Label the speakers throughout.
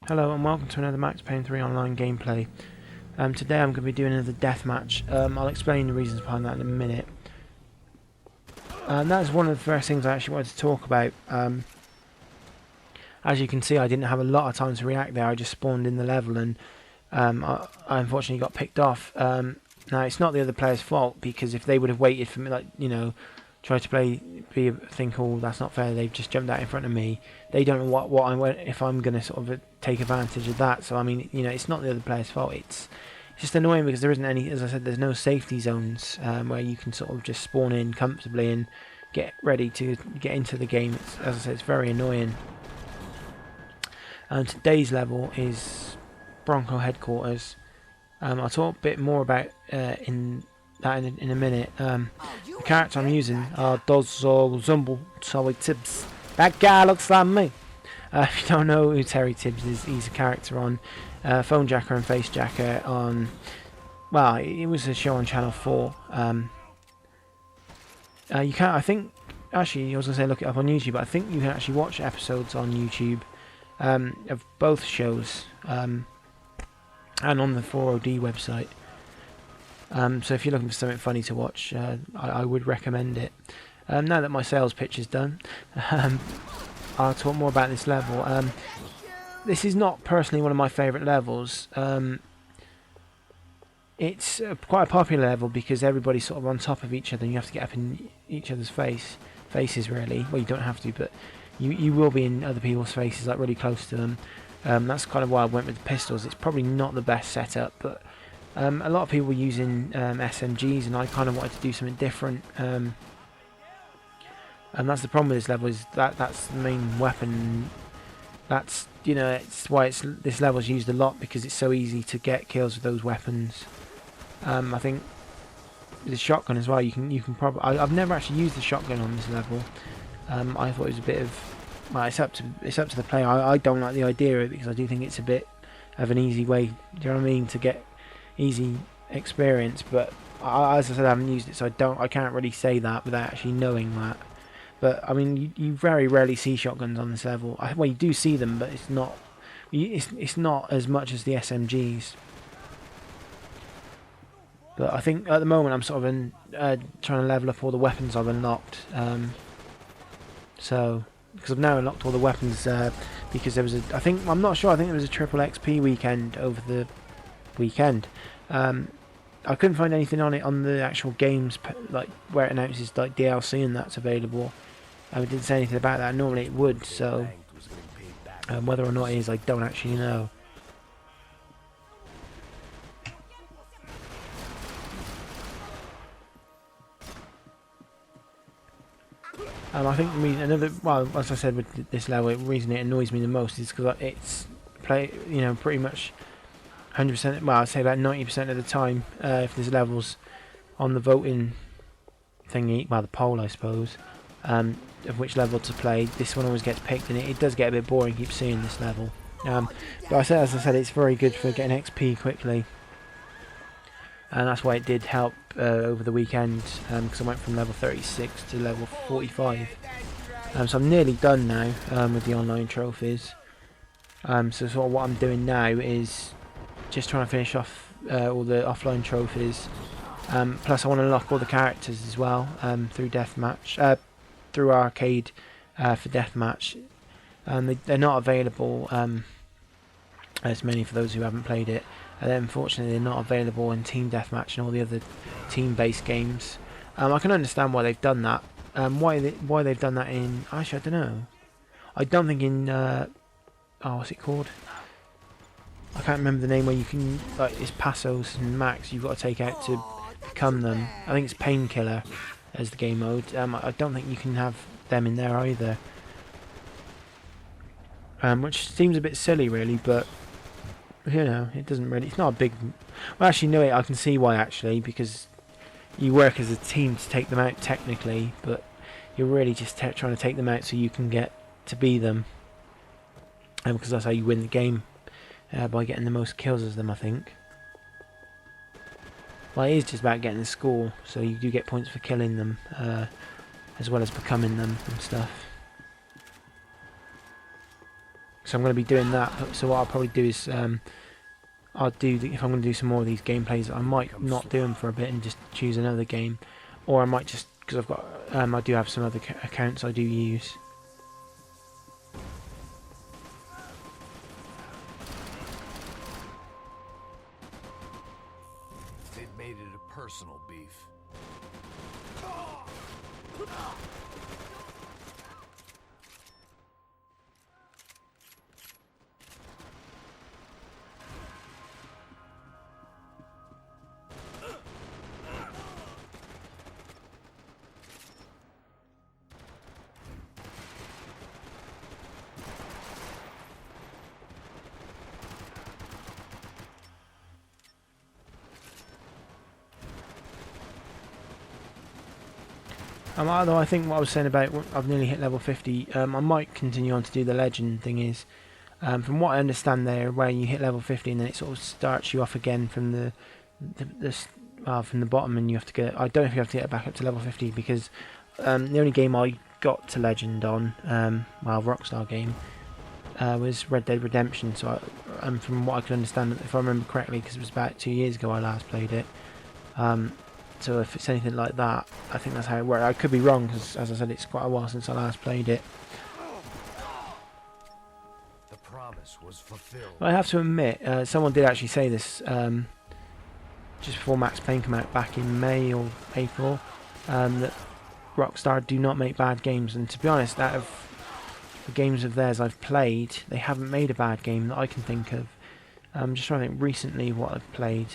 Speaker 1: Hello and welcome to another Max Payne 3 online gameplay. Today I'm going to be doing another deathmatch. I'll explain the reasons behind that in a minute. That is one of the first things I actually wanted to talk about. As you can see, I didn't have a lot of time to react there. I just spawned in the level and I unfortunately got picked off. Now it's not the other player's fault, because if they would have waited for me, like, you know, try to think, oh, that's not fair, they've just jumped out in front of me. They don't know what I'm, if I'm going to sort of take advantage of that. So I mean, you know, it's not the other player's fault. It's just annoying because there isn't any, as I said, there's no safety zones where you can sort of just spawn in comfortably and get ready to get into the game. As I said, it's very annoying. Today's level is Branco Headquarters. I'll talk a bit more about in a minute. The character I'm using does resemble Terry Tibbs. That guy looks like me. If you don't know who Terry Tibbs is, he's a character on Phone Jacker and Face Jacker on, well, it was a show on Channel 4. You can't, I think, actually, I was going to say look it up on YouTube, but I think you can actually watch episodes on YouTube of both shows and on the 4OD website. So if you're looking for something funny to watch, I would recommend it. Now that my sales pitch is done, I'll talk more about this level. This is not personally one of my favourite levels. It's quite a popular level because everybody's sort of on top of each other and you have to get up in each other's faces really. Well, you don't have to, but you will be in other people's faces, like really close to them. That's kind of why I went with the pistols. It's probably not the best setup, but a lot of people were using SMGs, and I kind of wanted to do something different. And that's the problem with this level, is that's the main weapon. That's, you know, it's why this level is used a lot, because it's so easy to get kills with those weapons. I think the shotgun as well. You can probably. I've never actually used the shotgun on this level. I thought it was a bit of. Well, it's up to the player. I don't like the idea of it because I do think it's a bit of an easy way. Do you know what I mean? To get easy experience, but as I said, I haven't used it, so I can't really say that without actually knowing that. But I mean, you very rarely see shotguns on this level. Well, you do see them, but it's not. It's not as much as the SMGs. But I think at the moment I'm sort of trying to level up all the weapons I've unlocked. So because I've now unlocked all the weapons, because there was I'm not sure. I think there was a triple XP weekend over the weekend. I couldn't find anything on it on the actual games, like where it announces like DLC and that's available. It didn't say anything about that. Normally it would, so whether or not it is, I don't actually know. I think well, as I said with this level, the reason it annoys me the most is because it's pretty much 100%. Well, I'd say about 90% of the time, if there's levels on the voting thingy, well, the poll, I suppose, of which level to play, this one always gets picked, and it does get a bit boring. Keep seeing this level, but as I said, it's very good for getting XP quickly, and that's why it did help over the weekend, because I went from level 36 to level 45. So I'm nearly done now with the online trophies. So sort of what I'm doing now is just trying to finish off all the offline trophies. Plus I want to unlock all the characters as well through Deathmatch, through Arcade for Deathmatch. They're not available as many for those who haven't played it. And then unfortunately they're not available in Team Deathmatch and all the other team-based games. I can understand why they've done that. Why they've done that in... Actually, I don't know. I don't think in... what's it called? I can't remember the name where you can... Like, it's Passos and Max you've got to take out to become them. I think it's Painkiller as the game mode. I don't think you can have them in there either. Which seems a bit silly, really, but... You know, it doesn't really... It's not a big... Well, actually, no, I can see why, actually, because you work as a team to take them out, technically, but you're really just trying to take them out so you can get to be them. Because that's how you win the game, by getting the most kills as them, I think. Well, it is just about getting the score, so you do get points for killing them, as well as becoming them and stuff. I'm going to be doing that. So what I'll probably do is I'll do if I'm going to do some more of these gameplays, I might not do them for a bit and just choose another game, or I might just, because I've got I do have some other accounts I do use.
Speaker 2: They've made it a personal beef.
Speaker 1: Although I think what I was saying about I've nearly hit level 50, I might continue on to do the legend thing is, from what I understand there, where you hit level 50 and then it sort of starts you off again from from the bottom, and you have to get, I don't know if you have to get it back up to level 50, because the only game I got to legend on, Rockstar game, was Red Dead Redemption. So from what I can understand, if I remember correctly, because it was about 2 years ago I last played it, so if it's anything like that, I think that's how it works. I could be wrong, because as I said, it's quite a while since I last played it.
Speaker 2: The promise was fulfilled.
Speaker 1: But I have to admit, someone did actually say this just before Max Payne came out back in May or April, that Rockstar do not make bad games. And to be honest, out of the games of theirs I've played, they haven't made a bad game that I can think of. I'm just trying to think recently what I've played.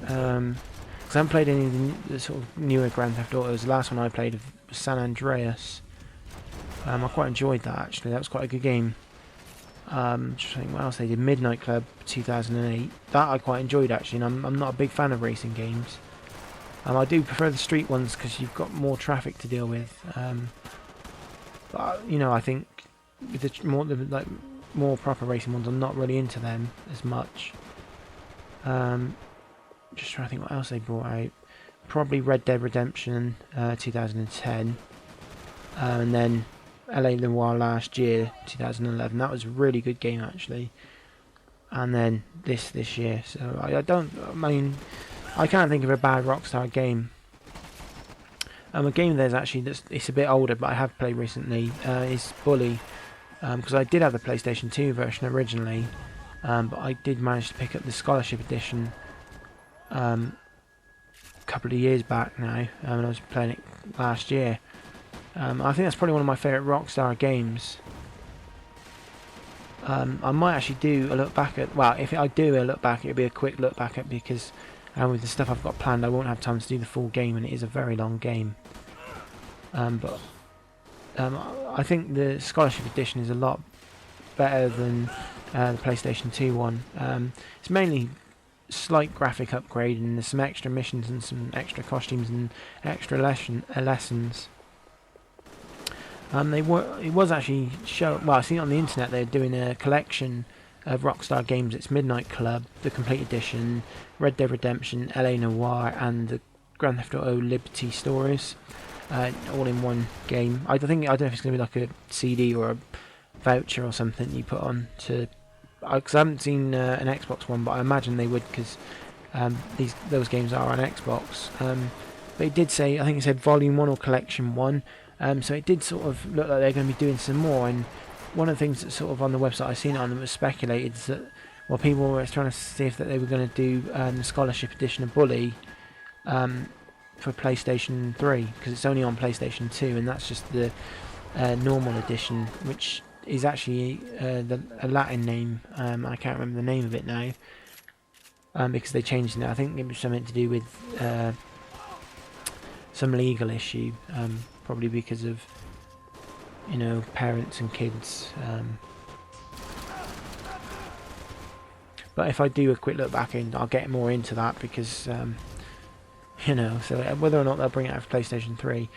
Speaker 1: Because I haven't played any of the sort of newer Grand Theft Autos. The last one I played was San Andreas. I quite enjoyed that actually. That was quite a good game. Just think what else they did. Midnight Club 2008. That I quite enjoyed actually. And I'm not a big fan of racing games. I do prefer the street ones because you've got more traffic to deal with. But you know, I think with the more proper racing ones, I'm not really into them as much. Just trying to think what else they brought out. Probably Red Dead Redemption 2010, and then LA Noire last year 2011. That was a really good game actually. And then this year. So I can't think of a bad Rockstar game. A game there's actually it's a bit older, but I have played recently. Is Bully, because I did have the PlayStation 2 version originally, but I did manage to pick up the Scholarship Edition a couple of years back now, and I was playing it last year. I think that's probably one of my favourite Rockstar games. I might actually do a look back at, well, if I do a look back, it'll be a quick look back at, because with the stuff I've got planned I won't have time to do the full game, and it is a very long game. But I think the Scholarship Edition is a lot better than the PlayStation 2 one. It's mainly slight graphic upgrade, and there's some extra missions and some extra costumes and extra lessons. It was actually well, I seen it on the internet. They're doing a collection of Rockstar games. It's Midnight Club, the Complete Edition, Red Dead Redemption, LA Noire, and the Grand Theft Auto Liberty Stories, all in one game. I don't know if it's going to be like a CD or a voucher or something you put on to. Because I haven't seen an Xbox one, but I imagine they would, because those games are on Xbox. But it did say, I think it said Volume 1 or Collection 1. So it did sort of look like they're going to be doing some more. And one of the things that sort of on the website I seen it on them was speculated is that, well, people were trying to see if that they were going to do the Scholarship Edition of Bully for PlayStation 3, because it's only on PlayStation 2, and that's just the normal edition, which is actually a Latin name. I can't remember the name of it now, because they changed it. I think it was something to do with some legal issue, probably because of, you know, parents and kids. But if I do a quick look back in, I'll get more into that, because you know, so whether or not they'll bring it out for PlayStation 3,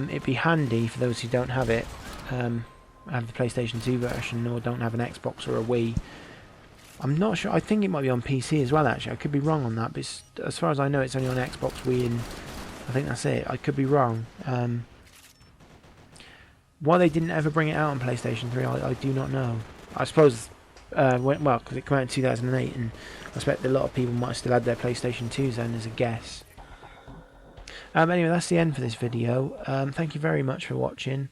Speaker 1: it'd be handy for those who don't have it, have the PlayStation 2 version, or don't have an Xbox or a Wii. I'm not sure. I think it might be on PC as well, actually. I could be wrong on that, but as far as I know, it's only on Xbox, Wii, and I think that's it. I could be wrong. Why they didn't ever bring it out on PlayStation 3, I do not know. I suppose, well, because it came out in 2008, and I expect a lot of people might have still had their PlayStation 2s then, as a guess. Anyway, that's the end for this video. Thank you very much for watching.